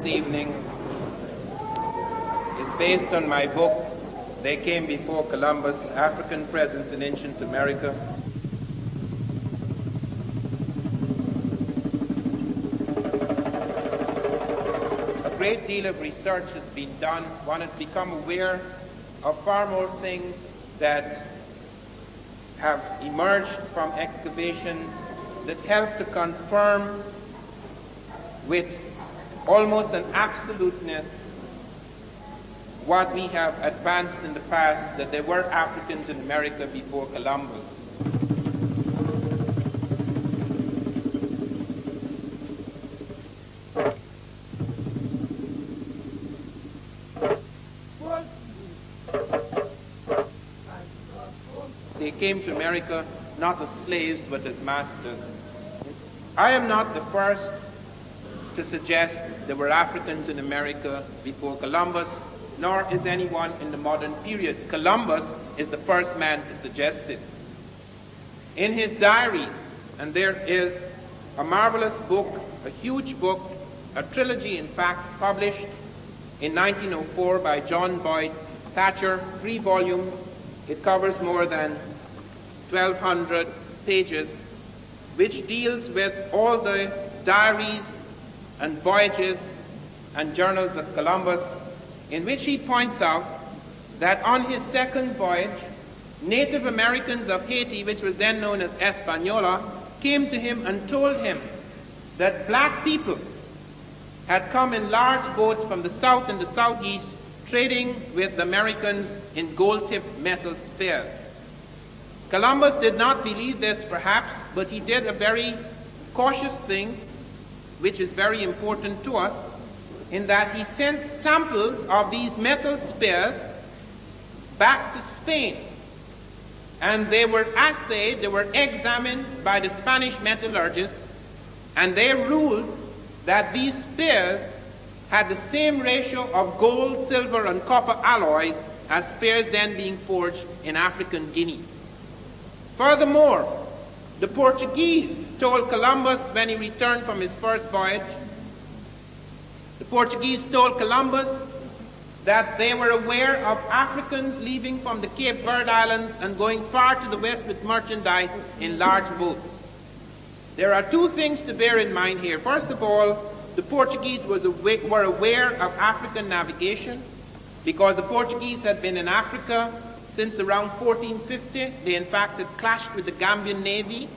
This evening is based on my book, They Came Before Columbus, African Presence in Ancient America. A great deal of research has been done. One has become aware of far more things that have emerged from excavations that help to confirm with almost an absoluteness what we have advanced in the past, that there were Africans in America before Columbus. They came to America not as slaves but as masters. I am not the first to suggest there were Africans in America before Columbus, nor is anyone in the modern period. Columbus is the first man to suggest it. In his diaries, and there is a marvelous book, a huge book, a trilogy in fact, published in 1904 by John Boyd Thatcher, 3 volumes. It covers more than 1,200 pages, which deals with all the diaries and voyages and journals of Columbus, in which he points out that on his second voyage, Native Americans of Haiti, which was then known as Hispaniola, came to him and told him that black people had come in large boats from the south and the southeast, trading with the Americans in gold-tipped metal spears. Columbus did not believe this, perhaps, but he did a very cautious thing, which is very important to us, in that he sent samples of these metal spears back to Spain. And they were assayed, they were examined by the Spanish metallurgists, and they ruled that these spears had the same ratio of gold, silver, and copper alloys as spears then being forged in African Guinea. Furthermore, the Portuguese told Columbus when he returned from his first voyage, the Portuguese told Columbus that they were aware of Africans leaving from the Cape Verde Islands and going far to the west with merchandise in large boats. There are 2 things to bear in mind here. First of all, the Portuguese were aware of African navigation because the Portuguese had been in Africa since around 1450. They in fact had clashed with the Gambian Navy.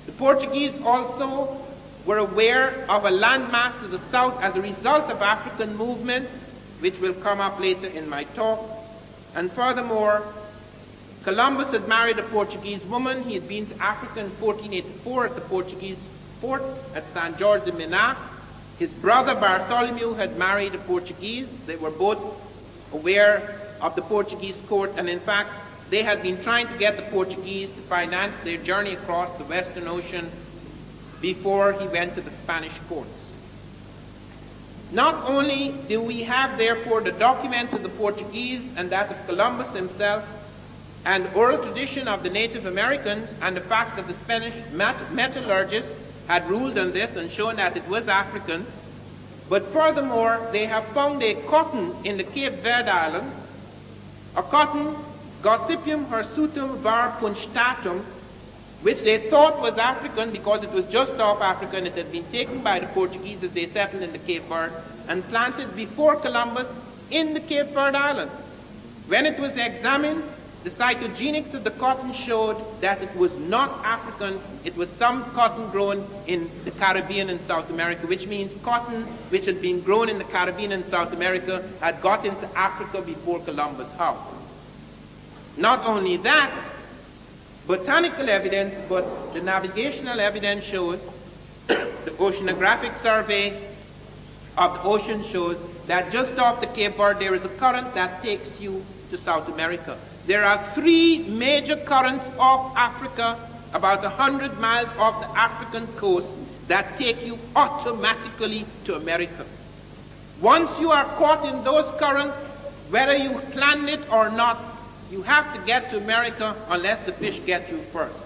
The Portuguese also were aware of a landmass to the south as a result of African movements, which will come up later in my talk. And furthermore, Columbus had married a Portuguese woman. He had been to Africa in 1484 at the Portuguese fort at San Jorge de Minas. His brother Bartholomew had married a Portuguese. They were both aware of the Portuguese court, and in fact, they had been trying to get the Portuguese to finance their journey across the Western Ocean before he went to the Spanish courts. Not only do we have, therefore, the documents of the Portuguese and that of Columbus himself, and oral tradition of the Native Americans, and the fact that the Spanish metallurgists had ruled on this and shown that it was African, but furthermore, they have found a cotton in the Cape Verde Islands, a cotton, Gossypium hirsutum var punctatum, which they thought was African because it was just off Africa and it had been taken by the Portuguese as they settled in the Cape Verde and planted before Columbus in the Cape Verde Islands. When it was examined, the cytogenics of the cotton showed that it was not African, it was some cotton grown in the Caribbean and South America, which means cotton which had been grown in the Caribbean and South America had got into Africa before Columbus. How? Not only that, botanical evidence, but the navigational evidence shows, the oceanographic survey of the ocean shows that just off the Cape Verde there is a current that takes you to South America. There are 3 major currents off Africa, about 100 miles off the African coast, that take you automatically to America. Once you are caught in those currents, whether you planned it or not, you have to get to America unless the fish get you first.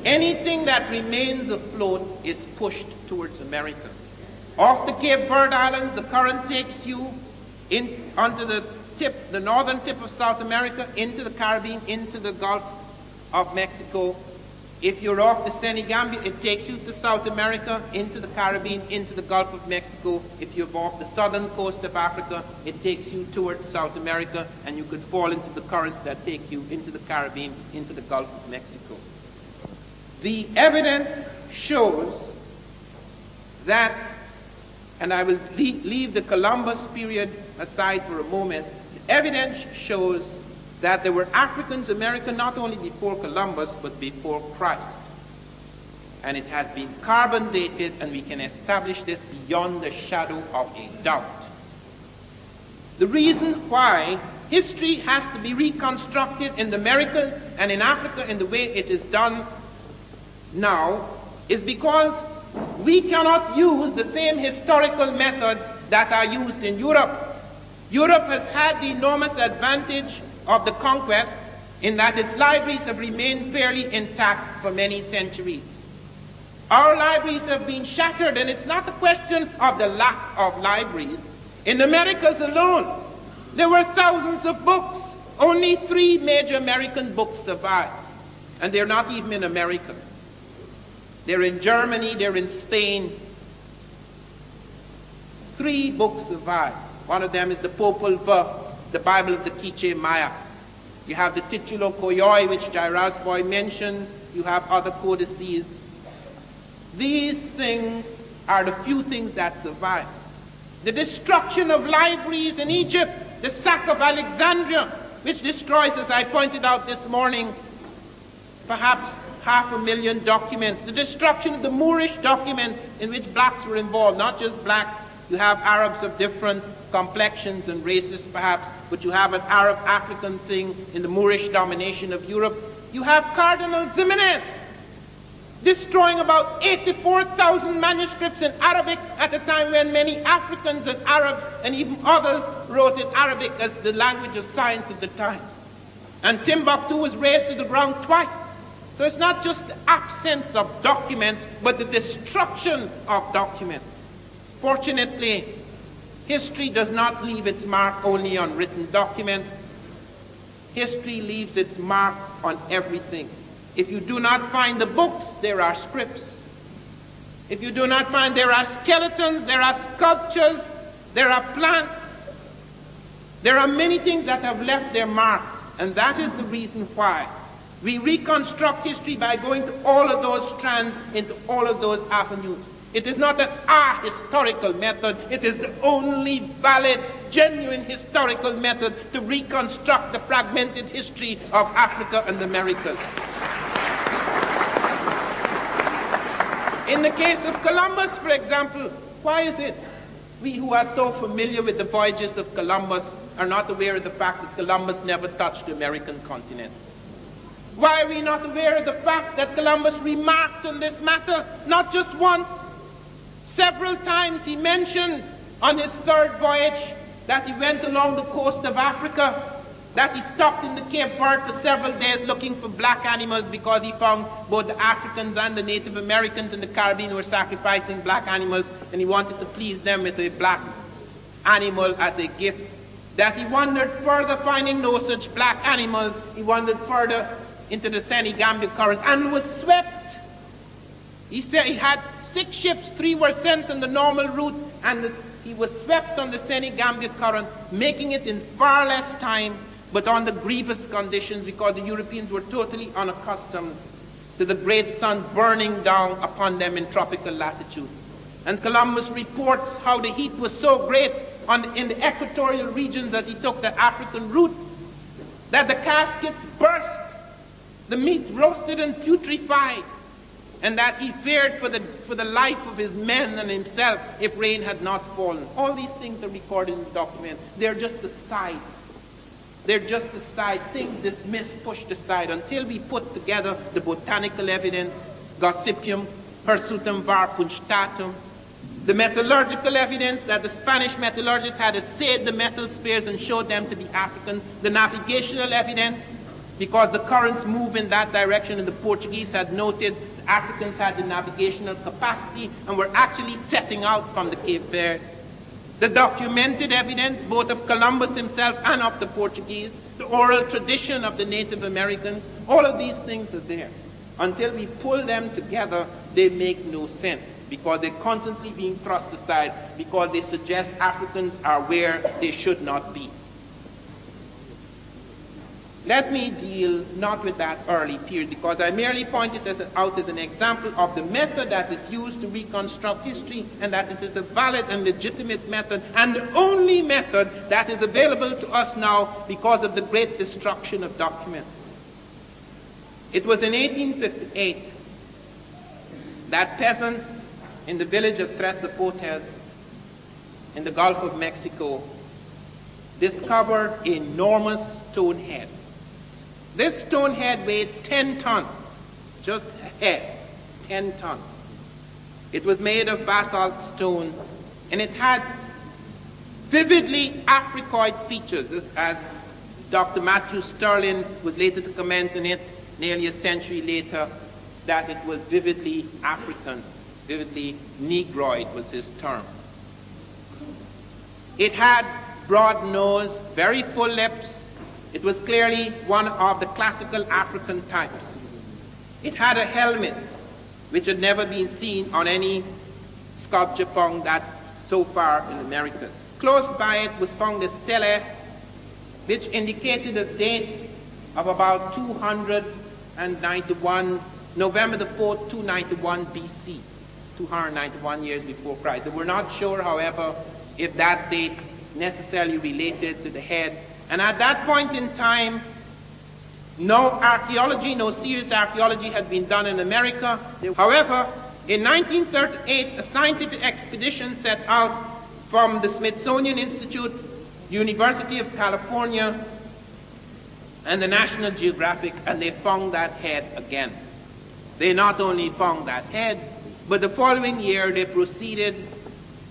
Anything that remains afloat is pushed towards America. Off the Cape Verde Islands, the current takes you onto the northern tip of South America, into the Caribbean, into the Gulf of Mexico. If you're off the Senegambia, it takes you to South America, into the Caribbean, into the Gulf of Mexico. If you're off the southern coast of Africa, it takes you towards South America, and you could fall into the currents that take you into the Caribbean, into the Gulf of Mexico. The evidence shows that, and I will leave the Columbus period aside for a moment, the evidence shows that there were Africans in America not only before Columbus, but before Christ. And it has been carbon dated, and we can establish this beyond the shadow of a doubt. The reason why history has to be reconstructed in the Americas and in Africa in the way it is done now is because we cannot use the same historical methods that are used in Europe. Europe has had the enormous advantage of the conquest in that its libraries have remained fairly intact for many centuries. Our libraries have been shattered, and it's not a question of the lack of libraries. In the Americas alone, there were thousands of books. Only 3 major American books survived, and they're not even in America. They're in Germany, they're in Spain. 3 books survived. One of them is the Popol Vuh, the Bible of the Quiche Maya. You have the Titulo Koyoi, which Jairus-Boy mentions. You have other codices. These things are the few things that survive. The destruction of libraries in Egypt, the sack of Alexandria, which destroys, as I pointed out this morning, perhaps 500,000 documents. The destruction of the Moorish documents in which blacks were involved, not just blacks. You have Arabs of different complexions and races perhaps, but you have an Arab-African thing in the Moorish domination of Europe. You have Cardinal Ximenes destroying about 84,000 manuscripts in Arabic at a time when many Africans and Arabs and even others wrote in Arabic as the language of science of the time. And Timbuktu was razed to the ground twice. So it's not just the absence of documents, but the destruction of documents. Fortunately, history does not leave its mark only on written documents. History leaves its mark on everything. If you do not find the books, there are scripts. If you do not find, there are skeletons, there are sculptures, there are plants. There are many things that have left their mark, and that is the reason why we reconstruct history by going to all of those strands, into all of those avenues. It is not an historical method. It is the only valid, genuine historical method to reconstruct the fragmented history of Africa and the Americas. In the case of Columbus, for example, why is it we who are so familiar with the voyages of Columbus are not aware of the fact that Columbus never touched the American continent? Why are we not aware of the fact that Columbus remarked on this matter not just once? Several times he mentioned on his 3rd voyage that he went along the coast of Africa, that he stopped in the Cape Verde for several days looking for black animals because he found both the Africans and the Native Americans in the Caribbean were sacrificing black animals, and he wanted to please them with a black animal as a gift. That he wandered further, finding no such black animals. He wandered further into the Senegambia current and was swept. He said he had 6 ships, 3 were sent on the normal route, and he was swept on the Senegambia current, making it in far less time, but under grievous conditions because the Europeans were totally unaccustomed to the great sun burning down upon them in tropical latitudes. And Columbus reports how the heat was so great in the equatorial regions as he took the African route that the caskets burst, the meat roasted and putrefied, and that he feared for the life of his men and himself if rain had not fallen. All these things are recorded in the document. They're just the sides. They're just the sides, things dismissed, pushed aside, until we put together the botanical evidence, Gossypium, Hirsutum var punctatum, the metallurgical evidence that the Spanish metallurgists had assayed the metal spears and showed them to be African, the navigational evidence, because the currents move in that direction and the Portuguese had noted the Africans had the navigational capacity and were actually setting out from the Cape Verde. The documented evidence, both of Columbus himself and of the Portuguese, the oral tradition of the Native Americans, all of these things are there. Until we pull them together, they make no sense, because they're constantly being thrust aside, because they suggest Africans are where they should not be. Let me deal not with that early period, because I merely pointed out as an example of the method that is used to reconstruct history, and that it is a valid and legitimate method, and the only method that is available to us now because of the great destruction of documents. It was in 1858 that peasants in the village of Tres Zapotes in the Gulf of Mexico discovered an enormous stone head. This stone head weighed 10 tons, just a head, 10 tons. It was made of basalt stone, and it had vividly Africoid features, as Dr. Matthew Sterling was later to comment on it nearly a century later, that it was vividly African, vividly Negroid was his term. It had broad nose, very full lips. It was clearly one of the classical African types. It had a helmet, which had never been seen on any sculpture found that so far in the Americas. Close by it was found a stele, which indicated a date of about 291, November the 4th, 291 BC, 291 years before Christ. They were not sure, however, if that date necessarily related to the head. And at that point in time, no archaeology, no serious archaeology had been done in America. However, in 1938, a scientific expedition set out from the Smithsonian Institute, University of California, and the National Geographic, and they found that head again. They not only found that head, but the following year they proceeded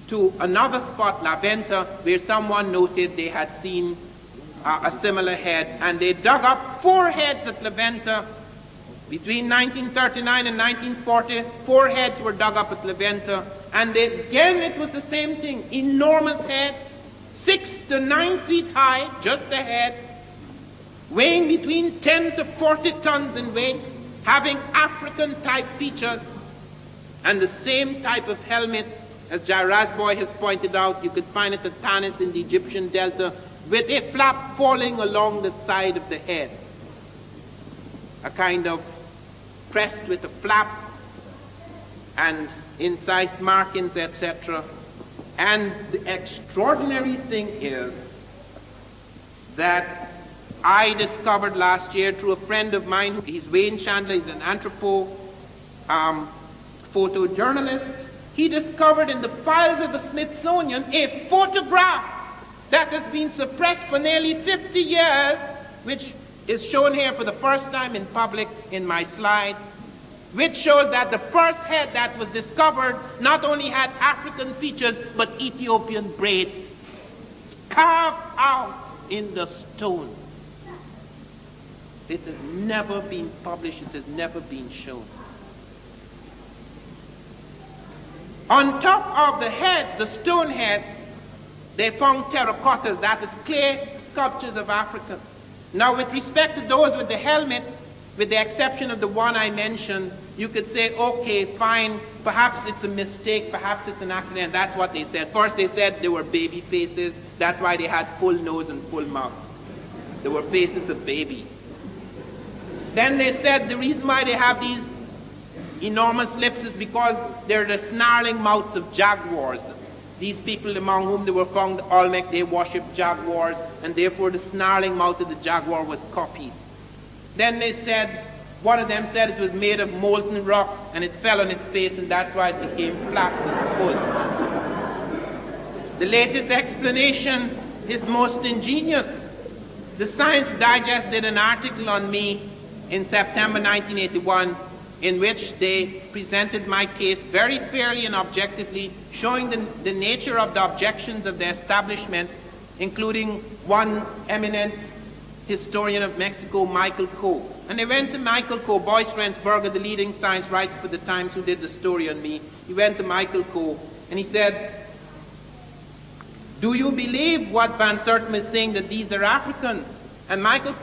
to another spot, La Venta, where someone noted they had seen a similar head, and they dug up 4 heads at La Venta. Between 1939 and 1940, 4 heads were dug up at La Venta, and again it was the same thing, enormous heads, 6 to 9 feet high, just a head, weighing between 10 to 40 tons in weight, having African-type features, and the same type of helmet, as Jairaj Boy has pointed out. You could find it at Tanis in the Egyptian Delta, with a flap falling along the side of the head, a kind of crest with a flap and incised markings, etc. And the extraordinary thing is that I discovered last year through a friend of mine, he's Wayne Chandler, he's an photojournalist. He discovered in the files of the Smithsonian a photograph that has been suppressed for nearly 50 years, which is shown here for the first time in public in my slides, which shows that the first head that was discovered not only had African features, but Ethiopian braids, carved out in the stone. It has never been published, it has never been shown. On top of the heads, the stone heads, they found terracottas, that is clay sculptures of Africa. Now with respect to those with the helmets, with the exception of the one I mentioned, you could say, okay, fine, perhaps it's a mistake, perhaps it's an accident. That's what they said. First they said they were baby faces, that's why they had full nose and full mouth. They were faces of babies. Then they said the reason why they have these enormous lips is because they're the snarling mouths of jaguars. These people among whom they were found, Olmec, they worshipped jaguars, and therefore the snarling mouth of the jaguar was copied. Then they said, one of them said it was made of molten rock, and it fell on its face, and that's why it became flat and full. The latest explanation is most ingenious. The Science Digest did an article on me in September 1981, in which they presented my case very fairly and objectively, showing the nature of the objections of the establishment, including one eminent historian of Mexico, Michael Coe. And they went to Michael Coe, Boyce Rensberger, the leading science writer for the Times, who did the story on me. He went to Michael Coe and he said, "Do you believe what Van Sertima is saying, that these are African?" And Michael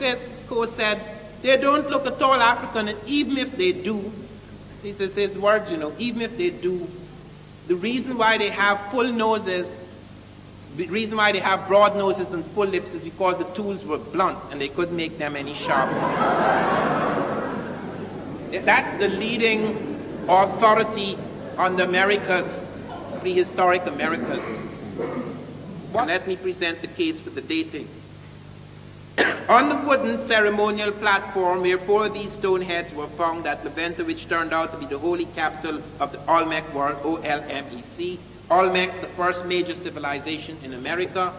Coe said, "They don't look at all African, and even if they do," these are his words, you know, "even if they do, the reason why they have full noses, the reason why they have broad noses and full lips is because the tools were blunt and they couldn't make them any sharper." That's the leading authority on the Americas, prehistoric Americas. And let me present the case for the dating. On the wooden ceremonial platform where 4 of these stone heads were found at Levanta, which turned out to be the holy capital of the Olmec world, O-L-M-E-C, Olmec, the first major civilization in America.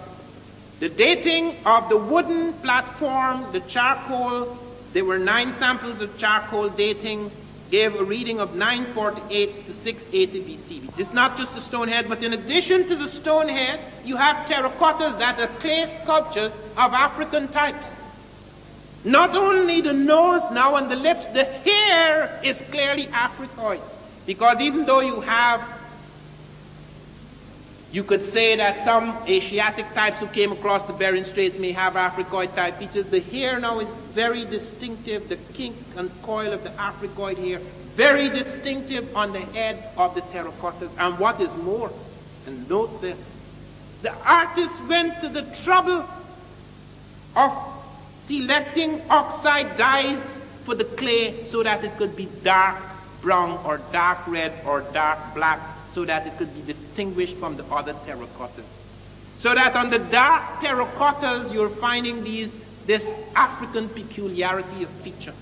The dating of the wooden platform, the charcoal, there were 9 samples of charcoal dating, gave a reading of 948 to 680 BC. It's not just the stone head, but in addition to the stone heads, you have terracottas that are clay sculptures of African types. Not only the nose now and the lips, the hair is clearly Africoid. Because even though you could say that some Asiatic types who came across the Bering Straits may have Africoid type features, the hair now is very distinctive, the kink and coil of the Africoid hair, very distinctive on the head of the terracottas. And what is more, and note this, the artist went to the trouble of selecting oxide dyes for the clay so that it could be dark brown or dark red or dark black, so that it could be distinguished from the other terracottas. So that on the dark terracottas, you're finding this African peculiarity of feature.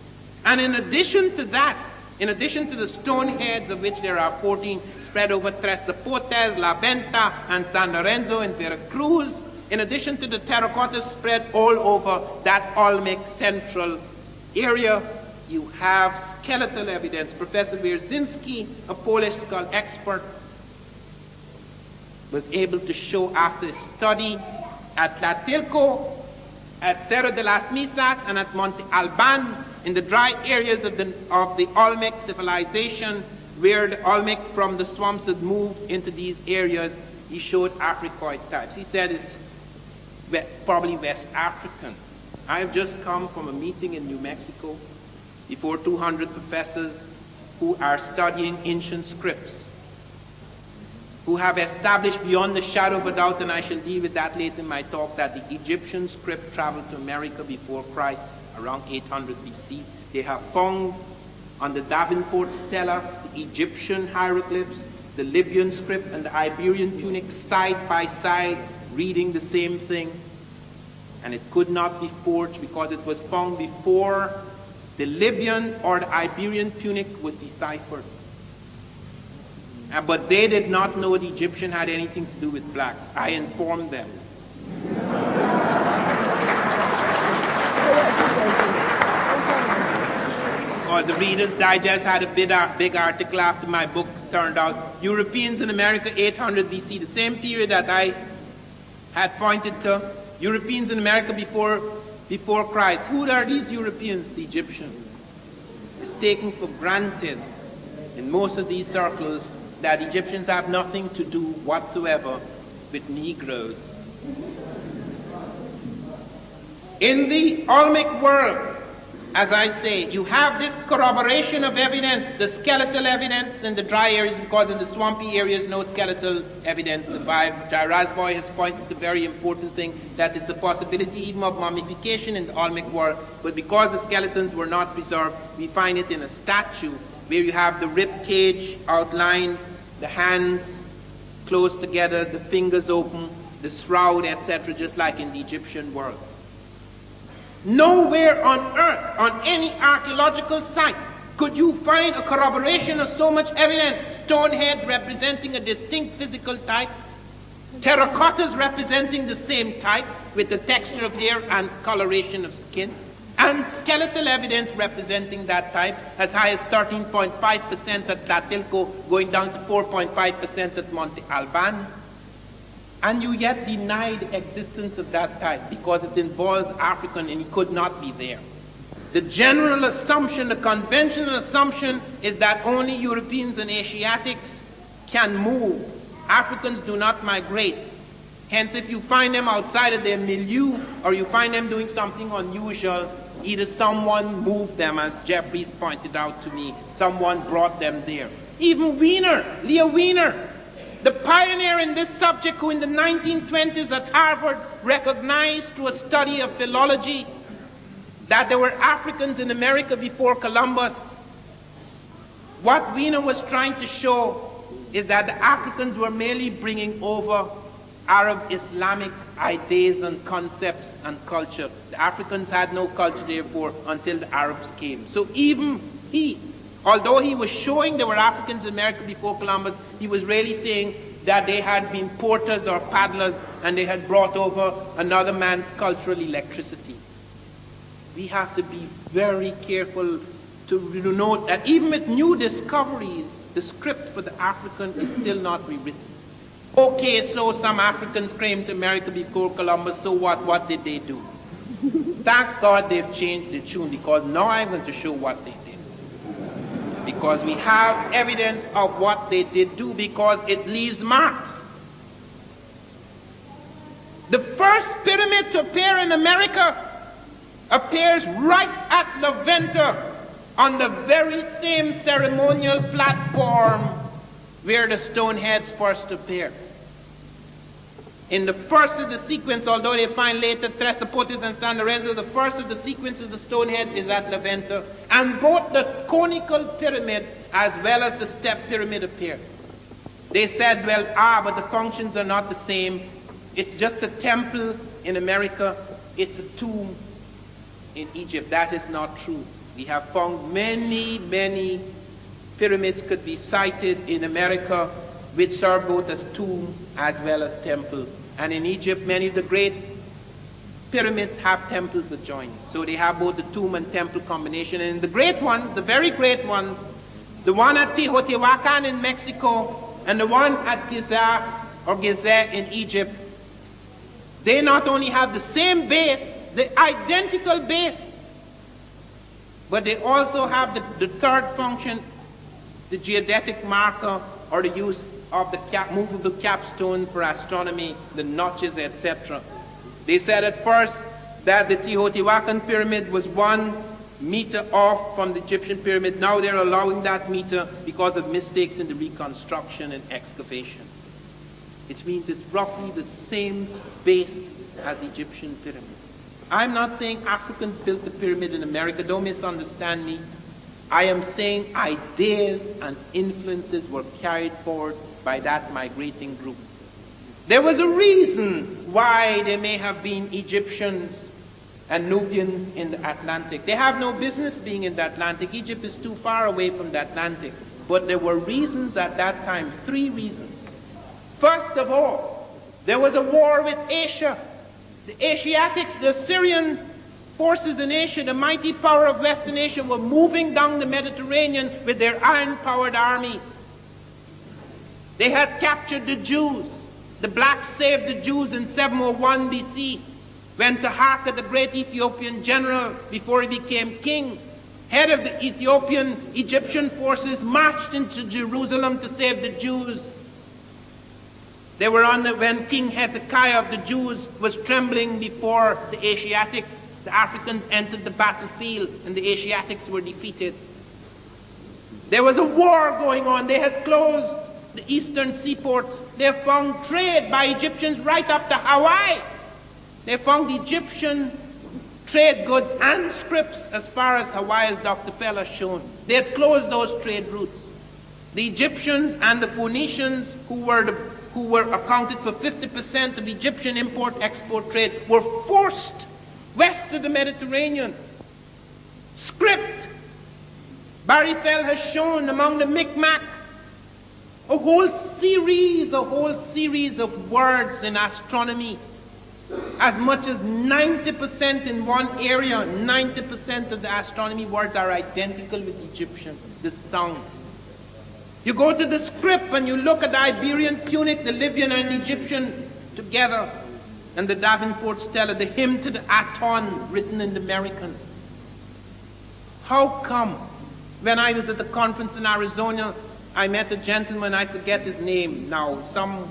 And in addition to that, in addition to the stone heads, of which there are 14 spread over Tres de Potes, La Venta, and San Lorenzo in Veracruz, in addition to the terracottas spread all over that Olmec central area, you have skeletal evidence. Professor Wierzyński, a Polish skull expert, was able to show after his study at Tlatilco, at Cerro de las Misas, and at Monte Alban, in the dry areas of the Olmec civilization, where the Olmec from the swamps had moved into these areas, he showed Africoid types. He said it's probably West African. I've just come from a meeting in New Mexico before 200 professors who are studying ancient scripts, who have established beyond the shadow of a doubt, and I shall deal with that later in my talk, that the Egyptian script traveled to America before Christ around 800 BC. They have found on the Davenport Stela the Egyptian hieroglyphs, the Libyan script, and the Iberian Punic side by side, reading the same thing. And it could not be forged because it was found before the Libyan or the Iberian Punic was deciphered. But they did not know the Egyptian had anything to do with blacks. I informed them. Or the Reader's Digest had a big article after my book turned out. Europeans in America, 800 BC, the same period that I had pointed to. Europeans in America before Christ. Who are these Europeans? The Egyptians. It's taken for granted in most of these circles that Egyptians have nothing to do whatsoever with Negroes. In the Olmec world, as I say, you have this corroboration of evidence, the skeletal evidence in the dry areas, because in the swampy areas no skeletal evidence survived. Rasboy has pointed to a very important thing, that is the possibility even of mummification in the Olmec world, but because the skeletons were not preserved, we find it in a statue where you have the rib cage outlined, the hands close together, the fingers open, the shroud, etc., just like in the Egyptian world. Nowhere on earth, on any archaeological site, could you find a corroboration of so much evidence. Stone heads representing a distinct physical type, terracottas representing the same type with the texture of hair and coloration of skin, and skeletal evidence representing that type, as high as 13.5% at Tlatilco, going down to 4.5% at Monte Alban. And you yet deny the existence of that type because it involved African and he could not be there. The general assumption, the conventional assumption is that only Europeans and Asiatics can move. Africans do not migrate. Hence, if you find them outside of their milieu or you find them doing something unusual, either someone moved them, as Jeffries pointed out to me, someone brought them there. Even Wiener, Leo Wiener, the pioneer in this subject, who in the 1920s at Harvard recognized through a study of philology that there were Africans in America before Columbus. What Wiener was trying to show is that the Africans were merely bringing over Arab Islamic ideas and concepts and culture. The Africans had no culture, therefore, until the Arabs came. So even he, although he was showing there were Africans in America before Columbus, he was really saying that they had been porters or paddlers and they had brought over another man's cultural electricity. We have to be very careful to note that even with new discoveries, the script for the African is still not rewritten. Okay, so some Africans came to America before Columbus, so what? What did they do? Thank God they've changed the tune, because now I'm going to show what they did. Because we have evidence of what they did do, because it leaves marks. The first pyramid to appear in America appears right at La Venta, on the very same ceremonial platform where the stone heads first appear. In the first of the sequence, although they find later Tresapotis and San Lorenzo, the first of the sequence of the stone heads is at La Venta, and both the conical pyramid as well as the step pyramid appear. They said, well, but the functions are not the same. It's just a temple in America, it's a tomb in Egypt. That is not true. We have found many, many pyramids could be cited in America which serve both as tomb as well as temple. And in Egypt, many of the great pyramids have temples adjoining. So they have both the tomb and temple combination. And the great ones, the very great ones, the one at Teotihuacan in Mexico and the one at Gizeh in Egypt, they not only have the same base, the identical base, but they also have the third function, the geodetic marker, or the use of the movable capstone for astronomy, the notches, etc. They said at first that the Teotihuacan pyramid was 1 meter off from the Egyptian pyramid. Now they're allowing that meter because of mistakes in the reconstruction and excavation. Which means it's roughly the same base as the Egyptian pyramid. I'm not saying Africans built the pyramid in America, don't misunderstand me. I am saying ideas and influences were carried forward by that migrating group. There was a reason why there may have been Egyptians and Nubians in the Atlantic. They have no business being in the Atlantic. Egypt is too far away from the Atlantic. But there were reasons at that time, 3 reasons. First of all, there was a war with Asia. The Asiatics, the Assyrian forces in Asia, the mighty power of Western Asia, were moving down the Mediterranean with their iron-powered armies. They had captured the Jews. The blacks saved the Jews in 701 BC, when Taharqa, the great Ethiopian general, before he became king, head of the Egyptian forces, marched into Jerusalem to save the Jews. They were when King Hezekiah of the Jews was trembling before the Asiatics. The Africans entered the battlefield and the Asiatics were defeated. There was a war going on. They had closed the eastern seaports. They found trade by Egyptians right up to Hawaii. They found Egyptian trade goods and scripts as far as Hawaii, as Dr. Fell has shown. They had closed those trade routes. The Egyptians and the Phoenicians, who were accounted for 50% of Egyptian import-export trade, were forced west of the Mediterranean. Script. Barry Fell has shown among the Mi'kmaq a whole series of words in astronomy. As much as 90% in one area, 90% of the astronomy words are identical with Egyptian, the sounds. You go to the script and you look at the Iberian Punic, the Libyan and Egyptian together. And the Davenport Stella, the hymn to the Aton, written in the American. How come, when I was at the conference in Arizona, I met a gentleman, I forget his name now, some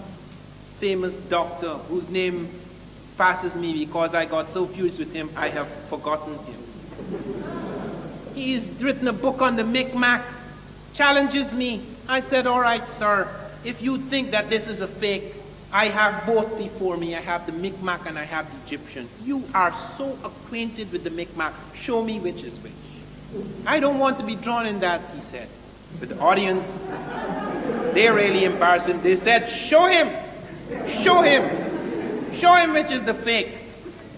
famous doctor whose name passes me because I got so furious with him, I have forgotten him. He's written a book on the Micmac, challenges me. I said, all right, sir, if you think that this is a fake, I have both before me. I have the Micmac and I have the Egyptian. You are so acquainted with the Micmac. Show me which is which. I don't want to be drawn in that, he said. But the audience, they really embarrassed him. They said, show him. Show him. Show him which is the fake.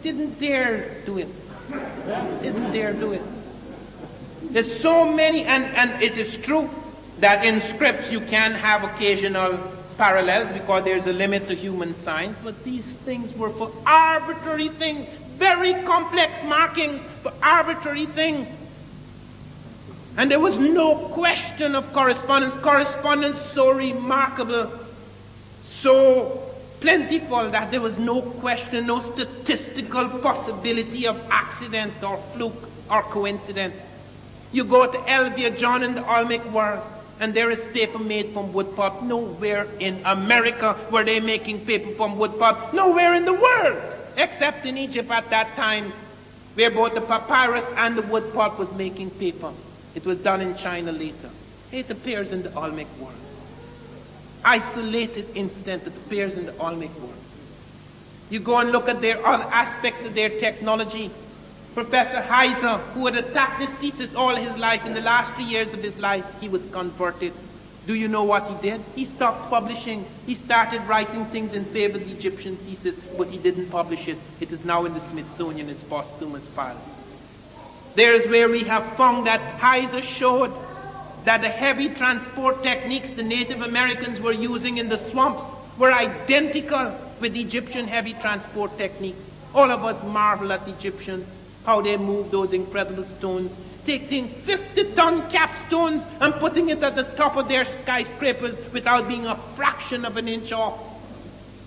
Didn't dare do it. Didn't dare do it. There's so many, and it is true that in scripts you can have occasional parallels because there's a limit to human science, but these things were for arbitrary things, very complex markings for arbitrary things. And there was no question of correspondence. Correspondence so remarkable, so plentiful that there was no question, no statistical possibility of accident or fluke or coincidence. You go to Elvia John in the Olmec world, and there is paper made from wood pulp. Nowhere in America were they making paper from wood pulp. Nowhere in the world, except in Egypt at that time, where both the papyrus and the wood pulp was making paper. It was done in China later. It appears in the Olmec world. Isolated incident that appears in the Olmec world. You go and look at their other aspects of their technology. Professor Heiser, who had attacked this thesis all his life, in the last 3 years of his life, he was converted. Do you know what he did? He stopped publishing. He started writing things in favor of the Egyptian thesis, but he didn't publish it. It is now in the Smithsonian as posthumous files. There's where we have found that Heiser showed that the heavy transport techniques the Native Americans were using in the swamps were identical with the Egyptian heavy transport techniques. All of us marvel at the Egyptians, how they move those incredible stones, taking 50-ton capstones and putting it at the top of their skyscrapers without being a fraction of an inch off.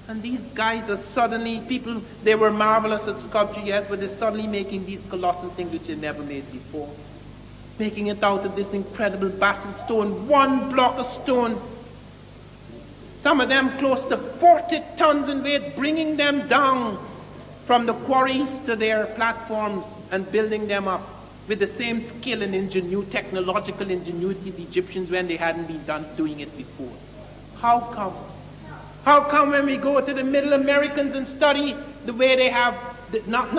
And these guys are suddenly, people, they were marvelous at sculpture, yes, but they're suddenly making these colossal things which they never made before. Making it out of this incredible basalt stone, one block of stone. Some of them close to 40 tons in weight, bringing them down from the quarries to their platforms and building them up with the same skill and technological ingenuity the Egyptians when they hadn't been doing it before. How come? How come when we go to the Middle Americans and study the way they have, not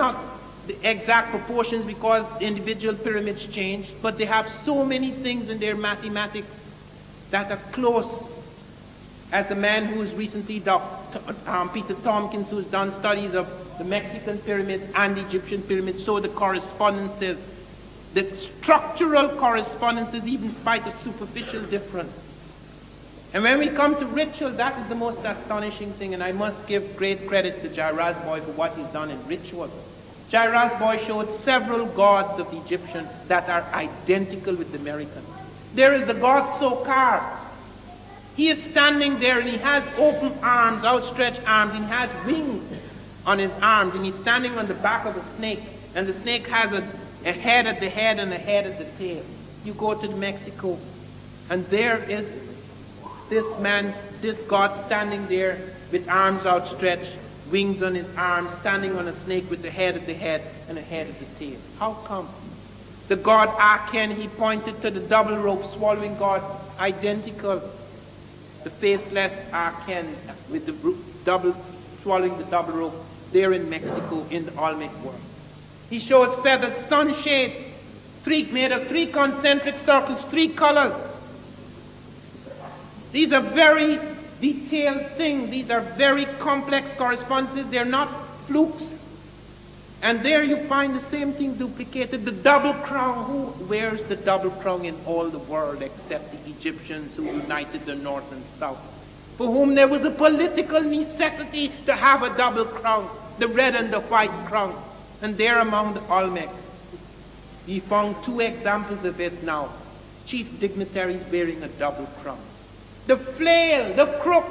the exact proportions because the individual pyramids change, but they have so many things in their mathematics that are close. As the man who's recently, Peter Tompkins, who's done studies of the Mexican pyramids and the Egyptian pyramids, so the correspondences, the structural correspondences, even in spite of superficial difference. And when we come to ritual, that is the most astonishing thing, and I must give great credit to Jairus Boy for what he's done in ritual. Jairus Boy showed several gods of the Egyptian that are identical with the American. There is the god Sokar. He is standing there and he has open arms, outstretched arms, and he has wings on his arms, and he's standing on the back of a snake, and the snake has a head at the head and a head at the tail. You go to Mexico, and there is this god standing there with arms outstretched, wings on his arms, standing on a snake with the head at the head and a head at the tail. How come? The god Aken, he pointed to the double rope swallowing god, identical. The faceless Aken with the swallowing the double rope, there in Mexico in the Olmec world. He shows feathered sunshades, made of 3 concentric circles, 3 colors. These are very detailed things. These are very complex correspondences. They're not flukes. And there you find the same thing duplicated. The double crown. Who wears the double crown in all the world except the Egyptians who united the north and south, for whom there was a political necessity to have a double crown, the red and the white crown. And there among the Olmec, we found 2 examples of it now. Chief dignitaries wearing a double crown. The flail, the crook,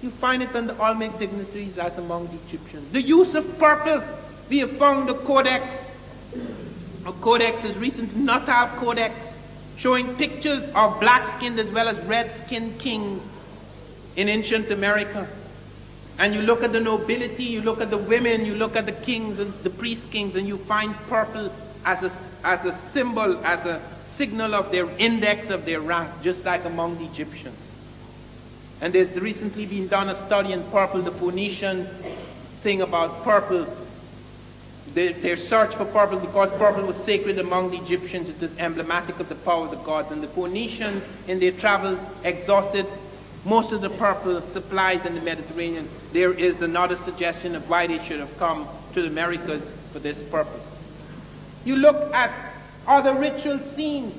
You find it on the Olmec dignitaries as among the Egyptians. The use of purple, we have found a codex. A codex is recent, Natal Codex, showing pictures of black-skinned as well as red-skinned kings in ancient America. And you look at the nobility, you look at the women, you look at the kings and the priest kings, and you find purple as a symbol, as a signal of their index of their rank, just like among the Egyptians. And there's recently been done a study in purple, the Phoenician thing about purple. Their search for purple, because purple was sacred among the Egyptians, it is emblematic of the power of the gods. And the Phoenicians, in their travels, exhausted most of the purple supplies in the Mediterranean. There is another suggestion of why they should have come to the Americas for this purpose. You look at other ritual scenes.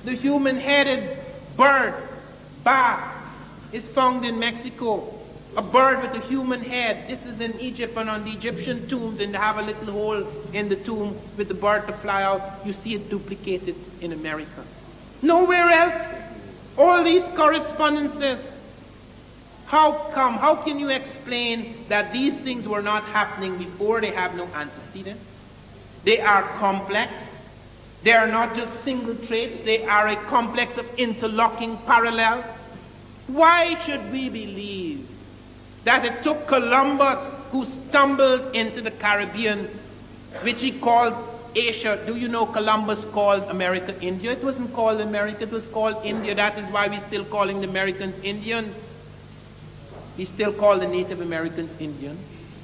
The human-headed bird, ba, is found in Mexico. A bird with a human head. This is in Egypt, and on the Egyptian tombs, and they have a little hole in the tomb with the bird to fly out. You see it duplicated in America. Nowhere else. All these correspondences. How come? How can you explain that these things were not happening before? They have no antecedent. They are complex. They are not just single traits. They are a complex of interlocking parallels. Why should we believe that it took Columbus, who stumbled into the Caribbean, which he called Asia? Do you know Columbus called America India? It wasn't called America, it was called India. That is why we're still calling the Americans Indians. He still called the Native Americans Indians.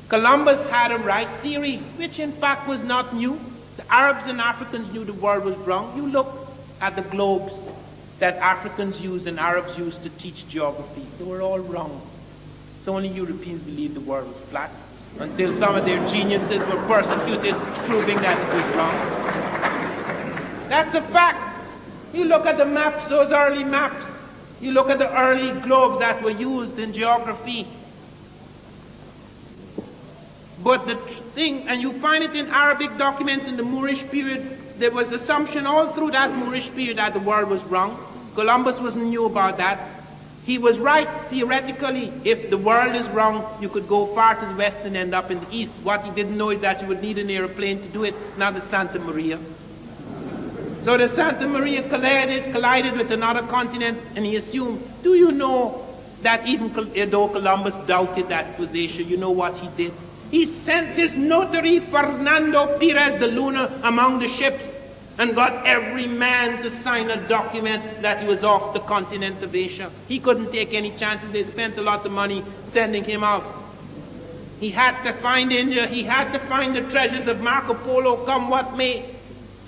Columbus had a right theory, which in fact was not new. The Arabs and Africans knew the world was wrong. You look at the globes that Africans used and Arabs used to teach geography. They were all wrong. So only Europeans believed the world was flat, until some of their geniuses were persecuted, proving that it was wrong. That's a fact. You look at the maps, those early maps. You look at the early globes that were used in geography. But the thing, and you find it in Arabic documents in the Moorish period, there was assumption all through that Moorish period that the world was wrong. Columbus wasn't new about that. He was right theoretically. If the world is wrong, you could go far to the west and end up in the east. What he didn't know is that you would need an airplane to do it, not the Santa Maria. So the Santa Maria collided with another continent, and he assumed, do you know that even though Columbus doubted that it was Asia, you know what he did? He sent his notary, Fernando Perez de Luna, among the ships and got every man to sign a document that he was off the continent of Asia. He couldn't take any chances. They spent a lot of money sending him out. He had to find India. He had to find the treasures of Marco Polo, come what may.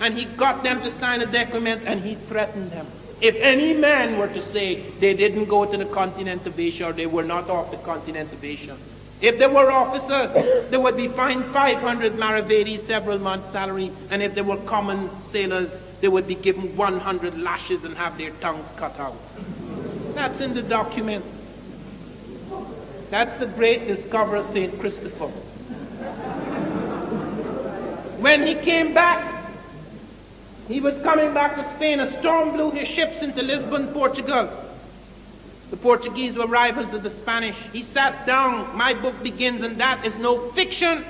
And he got them to sign a document, and he threatened them. If any man were to say they didn't go to the continent of Asia, or they were not off the continent of Asia, if they were officers, they would be fined 500 maravedis, several months' salary. And if they were common sailors, they would be given 100 lashes and have their tongues cut out. That's in the documents. That's the great discoverer, St. Christopher. When he came back, he was coming back to Spain. A storm blew his ships into Lisbon, Portugal. The Portuguese were rivals of the Spanish. He sat down. My book begins, and that is no fiction.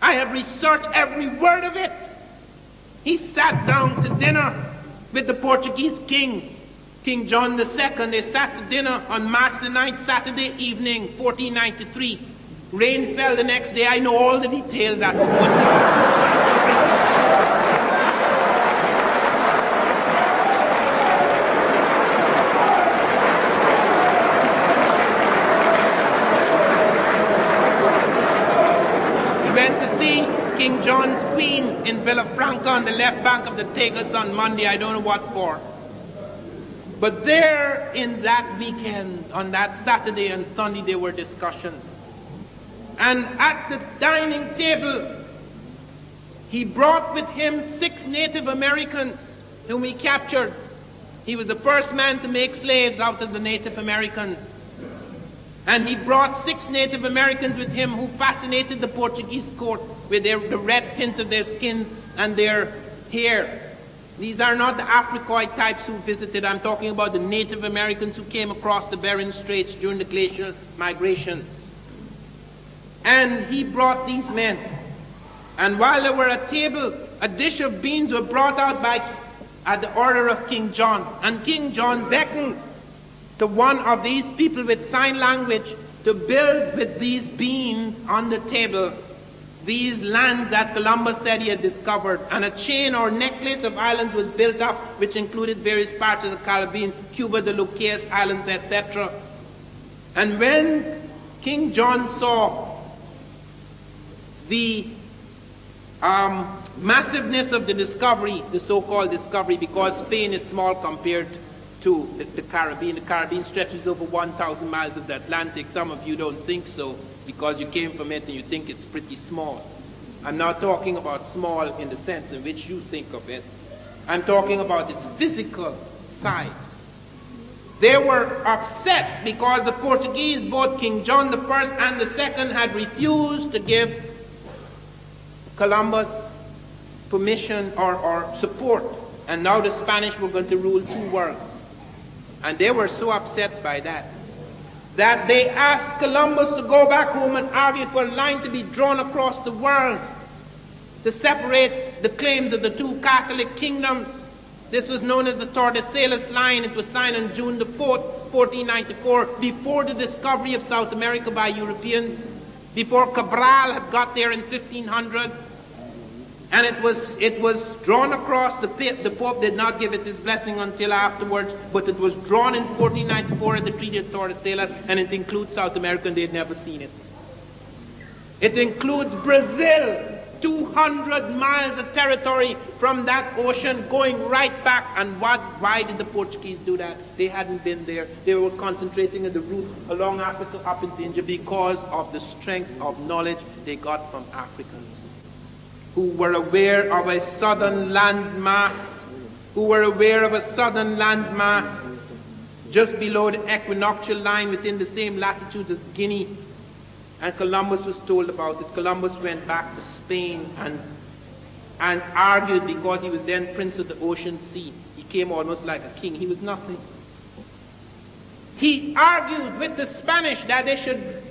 I have researched every word of it. He sat down to dinner with the Portuguese king, King John II. They sat to dinner on March the 9th, Saturday evening, 1493. Rain fell the next day. I know all the details that were put down. King John's queen in Villafranca on the left bank of the Tagus on Monday, I don't know what for. But there in that weekend, on that Saturday and Sunday, there were discussions. And at the dining table, he brought with him 6 Native Americans whom he captured. He was the first man to make slaves out of the Native Americans. And he brought 6 Native Americans with him who fascinated the Portuguese court with the red tint of their skins and their hair. These are not the Africoid types who visited. I'm talking about the Native Americans who came across the Bering Straits during the glacial migrations. And he brought these men. And while they were at table, a dish of beans were brought out at the order of King John. And King John beckoned to one of these people with sign language to build with these beans on the table these lands that Columbus said he had discovered. And a chain or necklace of islands was built up, which included various parts of the Caribbean, Cuba, the Lucas Islands, etc. And when King John saw the massiveness of the discovery, the so-called discovery, because Spain is small compared to the Caribbean. The Caribbean stretches over 1,000 miles of the Atlantic. Some of you don't think so because you came from it and you think it's pretty small. I'm not talking about small in the sense in which you think of it. I'm talking about its physical size. They were upset because the Portuguese, both King John I and II, had refused to give Columbus permission or support. And now the Spanish were going to rule two worlds. And they were so upset by that they asked Columbus to go back home and argue for a line to be drawn across the world to separate the claims of the two Catholic kingdoms. This was known as the Tordesillas Line. It was signed on June the 4th, 1494, before the discovery of South America by Europeans, before Cabral had got there in 1500. And it was drawn across. The Pope did not give it his blessing until afterwards, but it was drawn in 1494 at the Treaty of Tordesillas, and it includes South America, and they had never seen it. It includes Brazil, 200 miles of territory from that ocean going right back. And why did the Portuguese do that? They hadn't been there. They were concentrating on the route along Africa up into India because of the strength of knowledge they got from Africans who were aware of a southern land mass, just below the equinoctial line within the same latitudes as Guinea. And Columbus was told about it. Columbus went back to Spain and argued because he was then Prince of the Ocean Sea. He came almost like a king. He was nothing. He argued with the Spanish that they should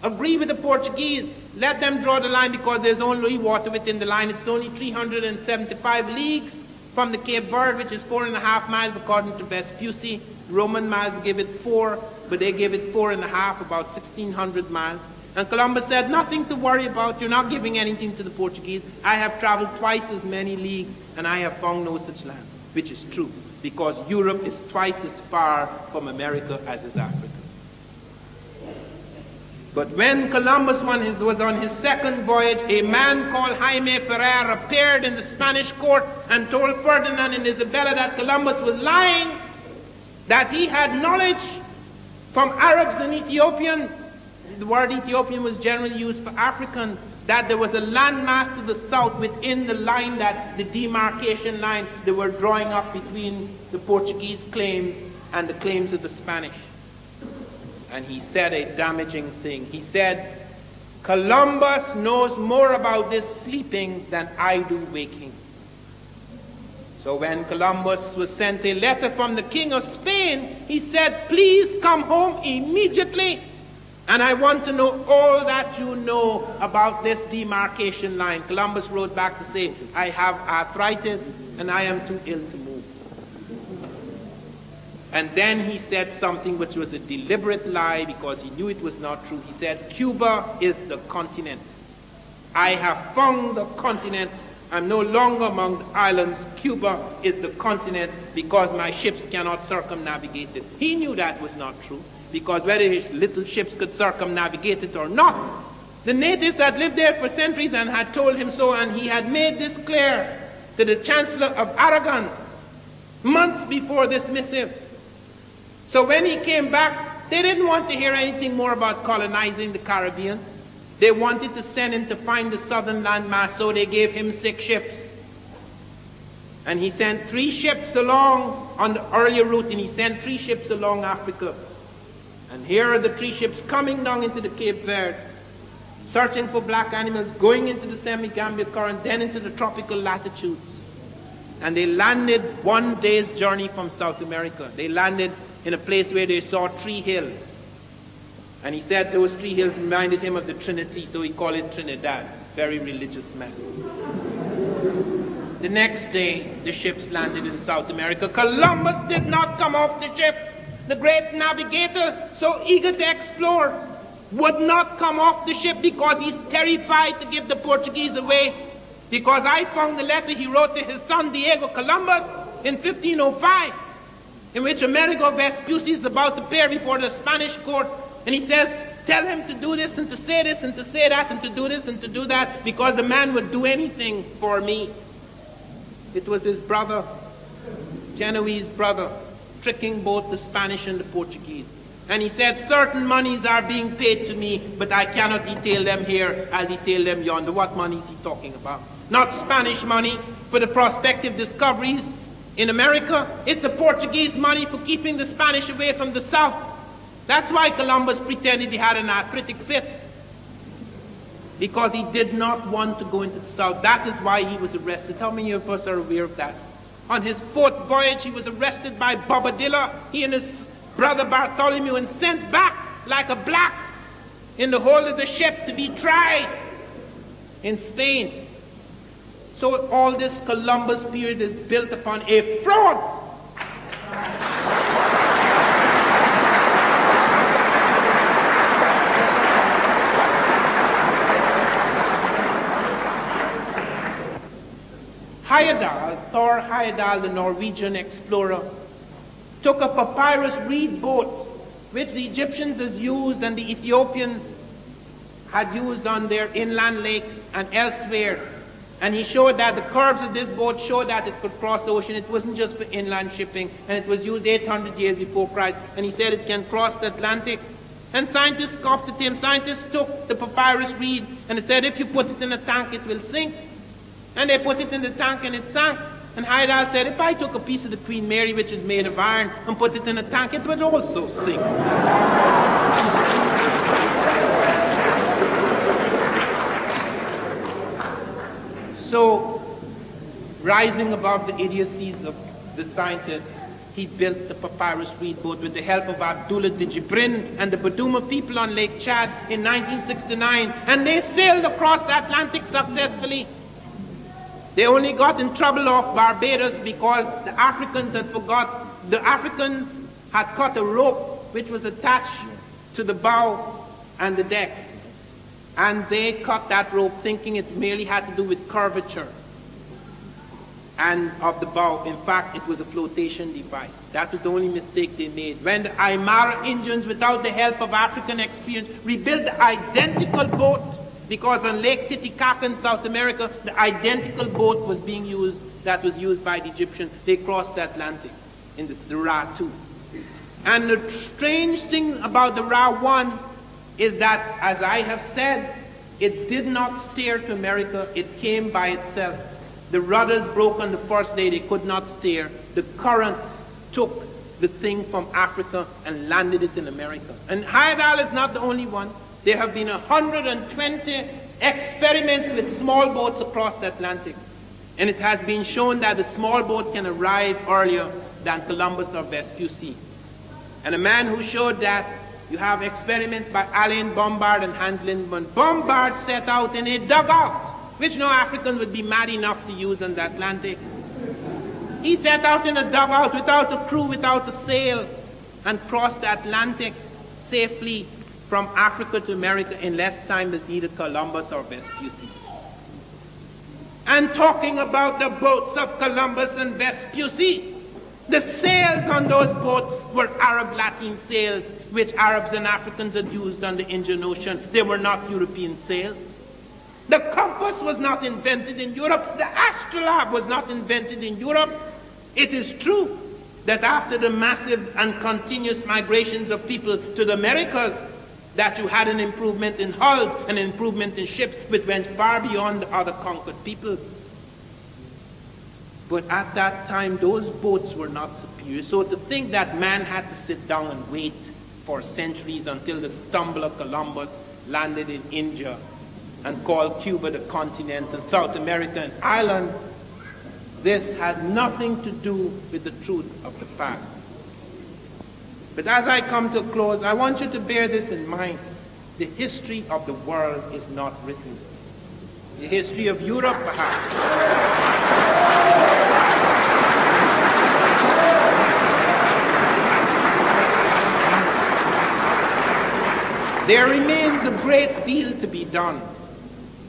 agree with the Portuguese. Let them draw the line because there's only water within the line. It's only 375 leagues from the Cape Verde, which is 4.5 miles according to Vespucci. Roman miles give it 4, but they give it 4.5, about 1,600 miles. And Columbus said, nothing to worry about. You're not giving anything to the Portuguese. I have traveled twice as many leagues, and I have found no such land, which is true, because Europe is twice as far from America as is Africa. But when Columbus was on his second voyage, a man called Jaime Ferrer appeared in the Spanish court and told Ferdinand and Isabella that Columbus was lying, that he had knowledge from Arabs and Ethiopians. The word Ethiopian was generally used for African, that there was a landmass to the south within the line, that the demarcation line they were drawing up between the Portuguese claims and the claims of the Spanish. And he said a damaging thing. He said, Columbus knows more about this sleeping than I do waking. So when Columbus was sent a letter from the King of Spain, he said, please come home immediately. And I want to know all that you know about this demarcation line. Columbus wrote back to say, I have arthritis and I am too ill to move. And then he said something which was a deliberate lie because he knew it was not true. He said, Cuba is the continent. I have found the continent. I'm no longer among the islands. Cuba is the continent because my ships cannot circumnavigate it. He knew that was not true because whether his little ships could circumnavigate it or not, the natives had lived there for centuries and had told him so, and he had made this clear to the Chancellor of Aragon months before this missive. So when he came back, they didn't want to hear anything more about colonizing the Caribbean. They wanted to send him to find the southern landmass, so they gave him 6 ships. And he sent 3 ships along on the earlier route, and he sent 3 ships along Africa. And here are the 3 ships coming down into the Cape Verde, searching for black animals, going into the Semi-Gambia current, then into the tropical latitudes. And they landed 1 day's journey from South America. They landed in a place where they saw 3 hills. And he said those 3 hills reminded him of the Trinity, so he called it Trinidad. Very religious man. The next day, the ships landed in South America. Columbus did not come off the ship. The great navigator, so eager to explore, would not come off the ship because he's terrified to give the Portuguese away. Because I found the letter he wrote to his son Diego Columbus in 1505, in which Amerigo Vespucci is about to appear before the Spanish court. And he says, tell him to do this and to say this and to say that and to do this and to do that, because the man would do anything for me. It was his brother, Genoese brother, tricking both the Spanish and the Portuguese. And he said, certain monies are being paid to me, but I cannot detail them here. I'll detail them yonder. What money is he talking about? Not Spanish money for the prospective discoveries in America. It's the Portuguese money for keeping the Spanish away from the south. That's why Columbus pretended he had an arthritic fit, because he did not want to go into the south. That is why he was arrested. How many of us are aware of that? On his 4th voyage, he was arrested by Bobadilla, he and his brother Bartholomew, and sent back like a black in the hold of the ship to be tried in Spain. So all this Columbus period is built upon a fraud. Thor Heyerdahl, the Norwegian explorer, took a papyrus reed boat, which the Egyptians had used and the Ethiopians had used on their inland lakes and elsewhere. And he showed that the curves of this boat showed that it could cross the ocean. It wasn't just for inland shipping, and it was used 800 years before Christ. And he said it can cross the Atlantic. And scientists scoffed at him. Scientists took the papyrus reed and they said, if you put it in a tank, it will sink. And they put it in the tank and it sank. And Heyerdahl said, if I took a piece of the Queen Mary, which is made of iron, and put it in a tank, it would also sink. So, rising above the idiocies of the scientists, he built the papyrus reed boat with the help of Abdullah de Jibrin and the Baduma people on Lake Chad in 1969. And they sailed across the Atlantic successfully. They only got in trouble off Barbados because the Africans had forgot. The Africans had cut a rope which was attached to the bow and the deck. And they cut that rope thinking it merely had to do with curvature and of the bow. In fact, it was a flotation device. That was the only mistake they made. When the Aymara Indians, without the help of African experience, rebuilt the identical boat, because on Lake Titicaca in South America, the identical boat was being used that was used by the Egyptians. They crossed the Atlantic in the Ra-2. And the strange thing about the Ra-1 is that, as I have said, it did not steer to America. It came by itself. The rudders broke on the first day. They could not steer. The currents took the thing from Africa and landed it in America. And Heyerdahl is not the only one. There have been 120 experiments with small boats across the Atlantic. And it has been shown that the small boat can arrive earlier than Columbus or Vespucci. And a man who showed that, you have experiments by Alain Bombard and Hans Lindman. Bombard set out in a dugout, which no African would be mad enough to use on the Atlantic. He set out in a dugout without a crew, without a sail, and crossed the Atlantic safely from Africa to America in less time than either Columbus or Vespucci. And talking about the boats of Columbus and Vespucci, the sails on those boats were Arab Latin sails, which Arabs and Africans had used on the Indian Ocean. They were not European sails. The compass was not invented in Europe. The astrolabe was not invented in Europe. It is true that after the massive and continuous migrations of people to the Americas, that you had an improvement in hulls, an improvement in ships, which went far beyond the other conquered peoples. But at that time, those boats were not superior. So to think that man had to sit down and wait for centuries until the stumble of Columbus landed in India and called Cuba the continent and South America and Ireland This has nothing to do with the truth of the past. But as I come to a close, I want you to bear this in mind. The history of the world is not written. The history of Europe, perhaps. There remains a great deal to be done.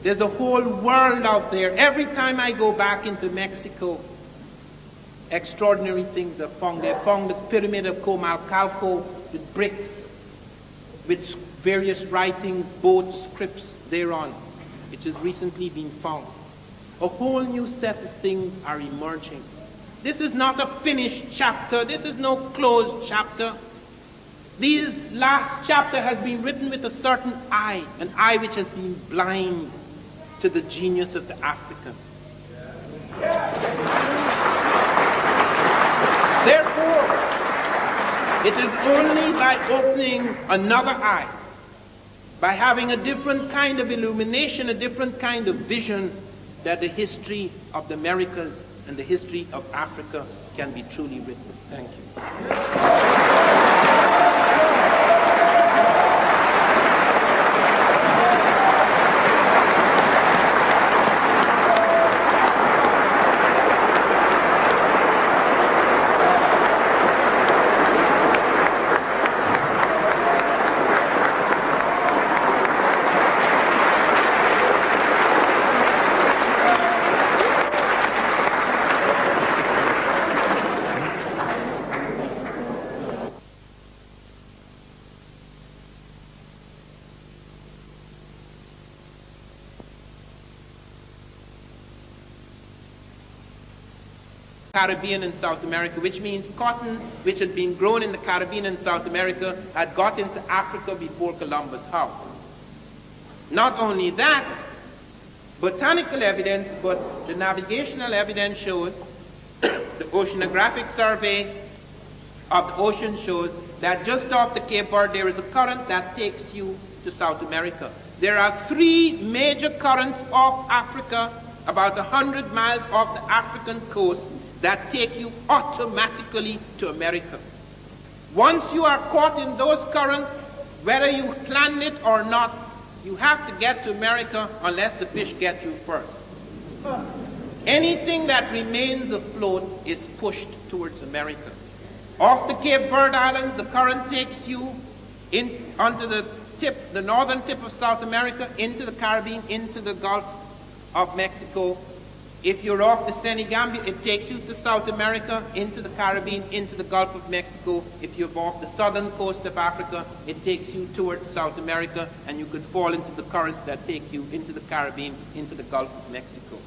There's a whole world out there. Every time I go back into Mexico, extraordinary things are found. They found the pyramid of Comalcalco with bricks, with various writings, both scripts thereon, which has recently been found. A whole new set of things are emerging. This is not a finished chapter. This is no closed chapter. This last chapter has been written with a certain eye, an eye which has been blind to the genius of the African. Therefore, it is only by opening another eye, by having a different kind of illumination, a different kind of vision, that the history of the Americas and the history of Africa can be truly written. Thank you. Caribbean and South America, which means cotton which had been grown in the Caribbean and South America had got into Africa before Columbus. How? Not only that, botanical evidence, but the navigational evidence shows, the oceanographic survey of the ocean shows that just off the Cape Verde there is a current that takes you to South America. There are 3 major currents off Africa, about 100 miles off the African coast, that take you automatically to America. Once you are caught in those currents, whether you planned it or not, you have to get to America unless the fish get you first. Anything that remains afloat is pushed towards America. Off the Cape Verde Islands, the current takes you onto the northern tip of South America, into the Caribbean, into the Gulf of Mexico. If you're off the Senegambia, it takes you to South America, into the Caribbean, into the Gulf of Mexico. If you're off the southern coast of Africa, it takes you towards South America, and you could fall into the currents that take you into the Caribbean, into the Gulf of Mexico.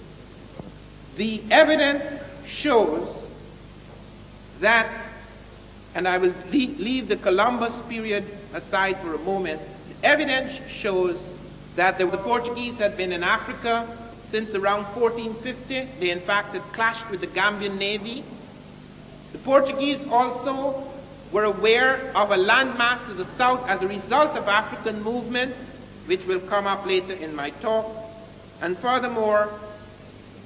The evidence shows that, and I will leave the Columbus period aside for a moment, the evidence shows that the Portuguese had been in Africa since around 1450. They in fact had clashed with the Gambian navy. The Portuguese also were aware of a landmass to the south as a result of African movements, which will come up later in my talk. And furthermore,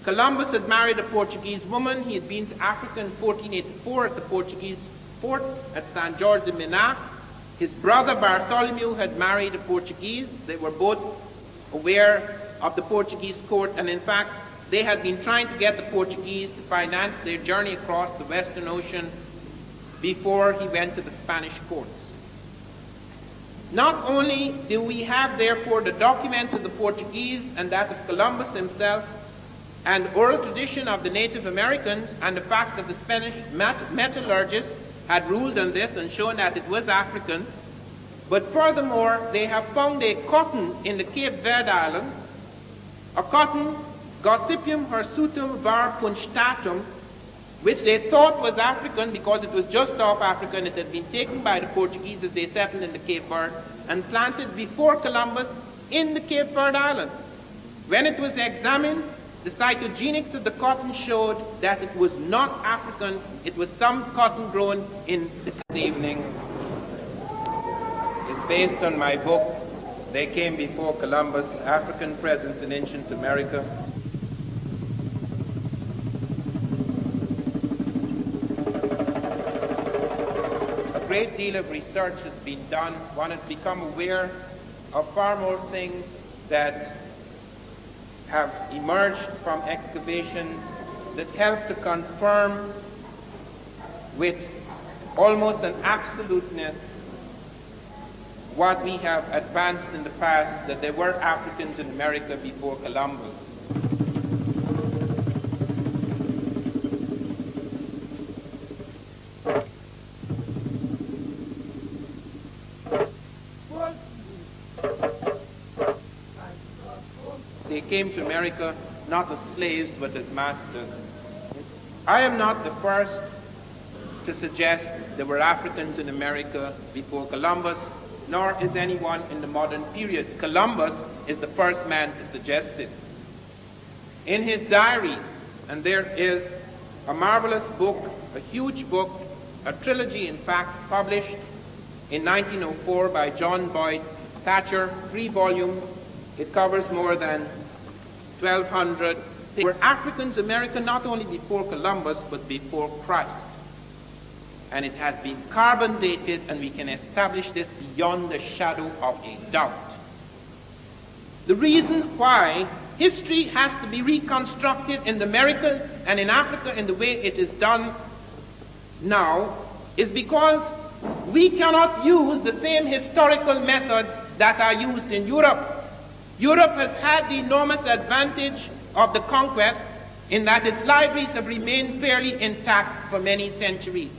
Columbus had married a Portuguese woman. He had been to Africa in 1484 at the Portuguese fort at San Jorge de Minas. His brother Bartholomew had married a Portuguese. They were both aware of the Portuguese court, and in fact they had been trying to get the Portuguese to finance their journey across the Western Ocean before he went to the Spanish courts. Not only do we have therefore the documents of the Portuguese and that of Columbus himself, and oral tradition of the Native Americans, and the fact that the Spanish metallurgists had ruled on this and shown that it was African, but furthermore they have found a cotton in the Cape Verde Islands, a cotton, Gossypium hirsutum var punctatum, which they thought was African because it was just off Africa and it had been taken by the Portuguese as they settled in the Cape Verde and planted before Columbus in the Cape Verde Islands. When it was examined, the cytogenics of the cotton showed that it was not African, it was some cotton grown in this evening. It's based on my book, They Came Before Columbus, African Presence in Ancient America. great deal of research has been done. One has become aware of far more things that have emerged from excavations that help to confirm with almost an absoluteness what we have advanced in the past, that there were Africans in America before Columbus. They came to America not as slaves but as masters. I am not the first to suggest there were Africans in America before Columbus, nor is anyone in the modern period. Columbus is the first man to suggest it. In his diaries, and there is a marvelous book, a huge book, a trilogy in fact, published in 1904 by John Boyd Thatcher, 3 volumes. It covers more than 1,200. There were Africans in America not only before Columbus, but before Christ. And it has been carbon dated, and we can establish this beyond the shadow of a doubt. The reason why history has to be reconstructed in the Americas and in Africa in the way it is done now is because we cannot use the same historical methods that are used in Europe. Europe has had the enormous advantage of the conquest in that its libraries have remained fairly intact for many centuries.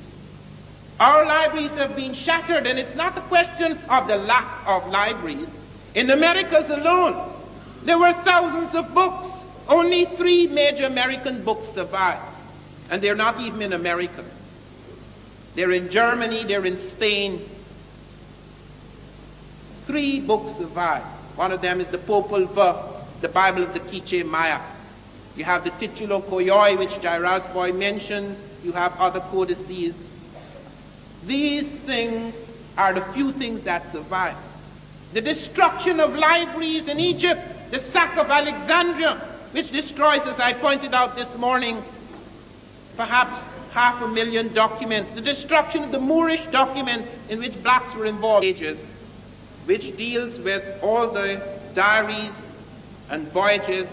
Our libraries have been shattered, and it's not a question of the lack of libraries. In the Americas alone, there were thousands of books. Only 3 major American books survive, and they're not even in America. They're in Germany, they're in Spain. 3 books survive. One of them is the Popol Vuh, the Bible of the Quiche Maya. You have the Titulo Koyoi, which Jairus Boy mentions. You have other codices. These things are the few things that survive. The destruction of libraries in Egypt, the sack of Alexandria, which destroys, as I pointed out this morning, perhaps 500,000 documents. The destruction of the Moorish documents in which blacks were involved, which deals with all the diaries and voyages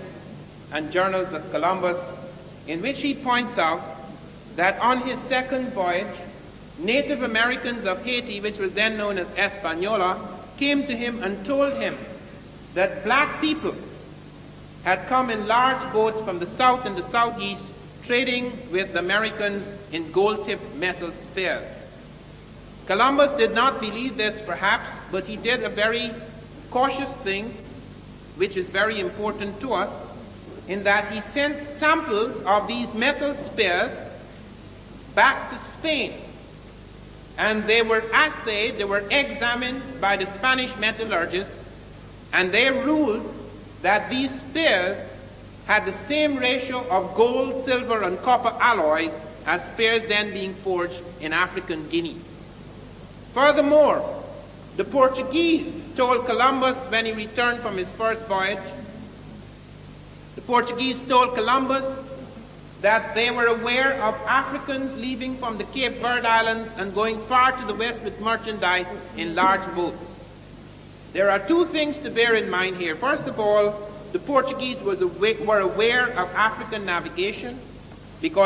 and journals of Columbus, in which he points out that on his second voyage, Native Americans of Haiti, which was then known as Hispaniola, came to him and told him that black people had come in large boats from the south and the southeast, trading with the Americans in gold-tipped metal spears. Columbus did not believe this, perhaps, but he did a very cautious thing, which is very important to us, in that he sent samples of these metal spears back to Spain. And they were assayed, they were examined by the Spanish metallurgists, and they ruled that these spears had the same ratio of gold, silver, and copper alloys as spears then being forged in African Guinea. Furthermore, the Portuguese told Columbus when he returned from his first voyage, the Portuguese told Columbus that they were aware of Africans leaving from the Cape Verde Islands and going far to the west with merchandise in large boats. There are 2 things to bear in mind here. First of all, the Portuguese were aware of African navigation because